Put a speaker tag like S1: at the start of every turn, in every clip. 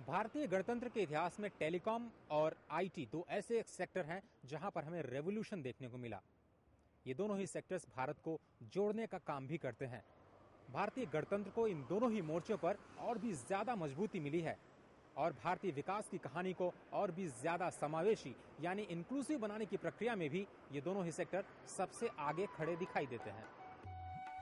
S1: भारतीय गणतंत्र के इतिहास में टेलीकॉम और आईटी दो ऐसे सेक्टर हैं जहां पर हमें रेवोल्यूशन देखने को मिला। ये दोनों ही सेक्टर्स भारत को जोड़ने का काम भी करते हैं। भारतीय गणतंत्र को इन दोनों ही मोर्चों पर और भी ज्यादा मजबूती मिली है और भारतीय विकास की कहानी को और भी ज्यादा समावेशी यानी इंक्लूसिव बनाने की प्रक्रिया में भी ये दोनों ही सेक्टर सबसे आगे खड़े दिखाई देते हैं।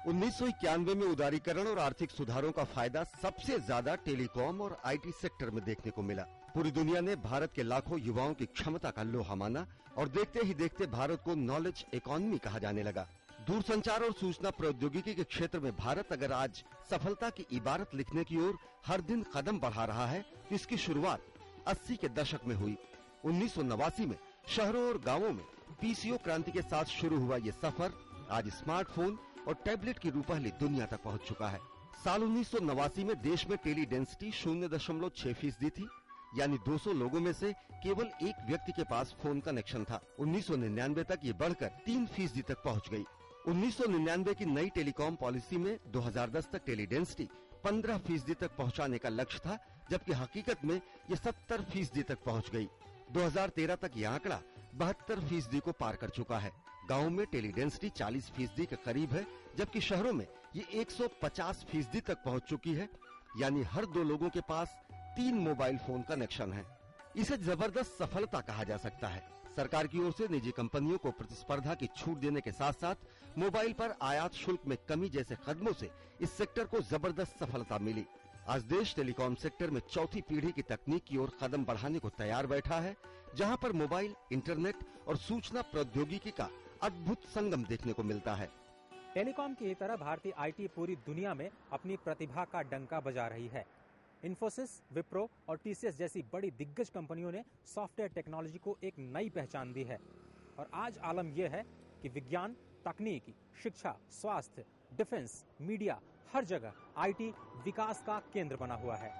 S2: 1991 में उदारीकरण और आर्थिक सुधारों का फायदा सबसे ज्यादा टेलीकॉम और आईटी सेक्टर में देखने को मिला। पूरी दुनिया ने भारत के लाखों युवाओं की क्षमता का लोहा माना और देखते ही देखते भारत को नॉलेज इकोनॉमी कहा जाने लगा। दूरसंचार और सूचना प्रौद्योगिकी के क्षेत्र में भारत अगर आज सफलता की इबारत लिखने की ओर हर दिन कदम बढ़ा रहा है तो इसकी शुरुआत 80 के दशक में हुई। 1989 में शहरों और गांवों में पीसीओ क्रांति के साथ शुरू हुआ ये सफर आज स्मार्टफोन और टैबलेट की रूपहली दुनिया तक पहुंच चुका है। साल 1989 में देश में टेली डेंसिटी 0.6% थी, यानी 200 लोगों में से केवल एक व्यक्ति के पास फोन कनेक्शन था। 1999 तक ये बढ़कर 3% तक पहुंच गई। 1999 की नई टेलीकॉम पॉलिसी में 2010 तक टेली डेंसिटी 15% तक पहुंचाने का लक्ष्य था, जबकि हकीकत में ये 70% तक पहुंच गई। 2013 तक ये आंकड़ा 72% को पार कर चुका है। गाँव में टेली डेंसिटी 40% के करीब है, जबकि शहरों में ये 150% तक पहुंच चुकी है, यानी हर 2 लोगों के पास 3 मोबाइल फोन कनेक्शन है। इसे जबरदस्त सफलता कहा जा सकता है। सरकार की ओर से निजी कंपनियों को प्रतिस्पर्धा की छूट देने के साथ साथ मोबाइल पर आयात शुल्क में कमी जैसे कदमों से इस सेक्टर को जबरदस्त सफलता मिली। आज देश टेलीकॉम सेक्टर में चौथी पीढ़ी की तकनीक की ओर कदम बढ़ाने को तैयार बैठा है, जहां पर मोबाइल, इंटरनेट और सूचना प्रौद्योगिकी का अद्भुत संगम देखने को मिलता है।
S1: टेलीकॉम की तरह भारतीय आईटी पूरी दुनिया में अपनी प्रतिभा का डंका बजा रही है। इन्फोसिस, विप्रो और टीसीएस जैसी बड़ी दिग्गज कंपनियों ने सॉफ्टवेयर टेक्नोलॉजी को एक नई पहचान दी है और आज आलम यह है कि विज्ञान, तकनीकी, शिक्षा, स्वास्थ्य, डिफेंस, मीडिया, हर जगह आईटी विकास का केंद्र बना हुआ है।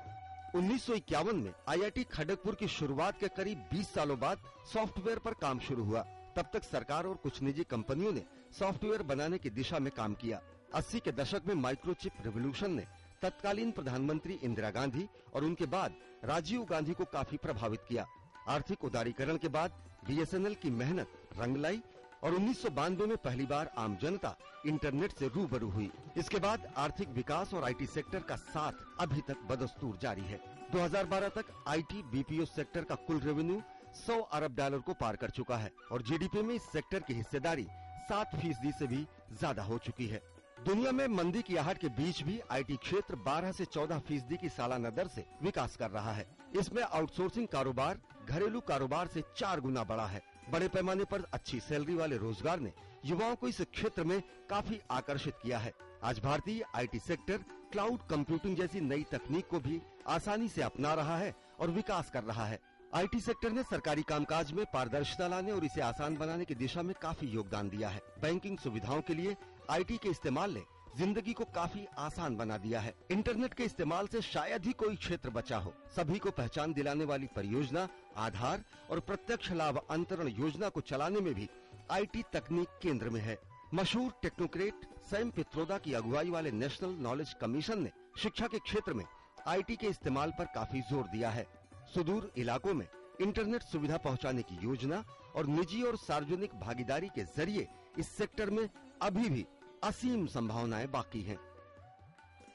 S2: 1951 में आईआईटी खड़गपुर की शुरुआत के करीब 20 सालों बाद सॉफ्टवेयर पर काम शुरू हुआ। तब तक सरकार और कुछ निजी कंपनियों ने सॉफ्टवेयर बनाने की दिशा में काम किया। 80 के दशक में माइक्रोचिप रिवॉल्यूशन ने तत्कालीन प्रधानमंत्री इंदिरा गांधी और उनके बाद राजीव गांधी को काफी प्रभावित किया। आर्थिक उदारीकरण के बाद बीएसएनएल की मेहनत रंग लाई और 1992 में पहली बार आम जनता इंटरनेट से रूबरू हुई। इसके बाद आर्थिक विकास और आईटी सेक्टर का साथ अभी तक बदस्तूर जारी है। 2012 तक आईटी बीपीओ सेक्टर का कुल रेवेन्यू $100 अरब को पार कर चुका है और जीडीपी में इस सेक्टर की हिस्सेदारी 7% से भी ज्यादा हो चुकी है। दुनिया में मंदी की आहट के बीच भी आईटी क्षेत्र 12 से 14% की सालाना दर से विकास कर रहा है। इसमें आउटसोर्सिंग कारोबार घरेलू कारोबार से 4 गुना बड़ा है। बड़े पैमाने पर अच्छी सैलरी वाले रोजगार ने युवाओं को इस क्षेत्र में काफी आकर्षित किया है। आज भारतीय आईटी सेक्टर क्लाउड कंप्यूटिंग जैसी नई तकनीक को भी आसानी से अपना रहा है और विकास कर रहा है। आईटी सेक्टर ने सरकारी कामकाज में पारदर्शिता लाने और इसे आसान बनाने की दिशा में काफी योगदान दिया है। बैंकिंग सुविधाओं के लिए आईटी के इस्तेमाल ने जिंदगी को काफी आसान बना दिया है। इंटरनेट के इस्तेमाल से शायद ही कोई क्षेत्र बचा हो। सभी को पहचान दिलाने वाली परियोजना, आधार और प्रत्यक्ष लाभ अंतरण योजना को चलाने में भी आईटी तकनीक केंद्र में है। मशहूर टेक्नोक्रेट सैम पित्रोदा की अगुवाई वाले नेशनल नॉलेज कमीशन ने शिक्षा के क्षेत्र में आईटी के इस्तेमाल पर काफी जोर दिया है। सुदूर इलाकों में इंटरनेट सुविधा पहुंचाने की योजना और निजी और सार्वजनिक भागीदारी के जरिए इस सेक्टर में अभी भी असीम संभावनाएं बाकी हैं।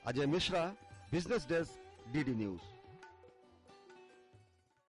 S2: Ajay Mishra, business desk, DD news.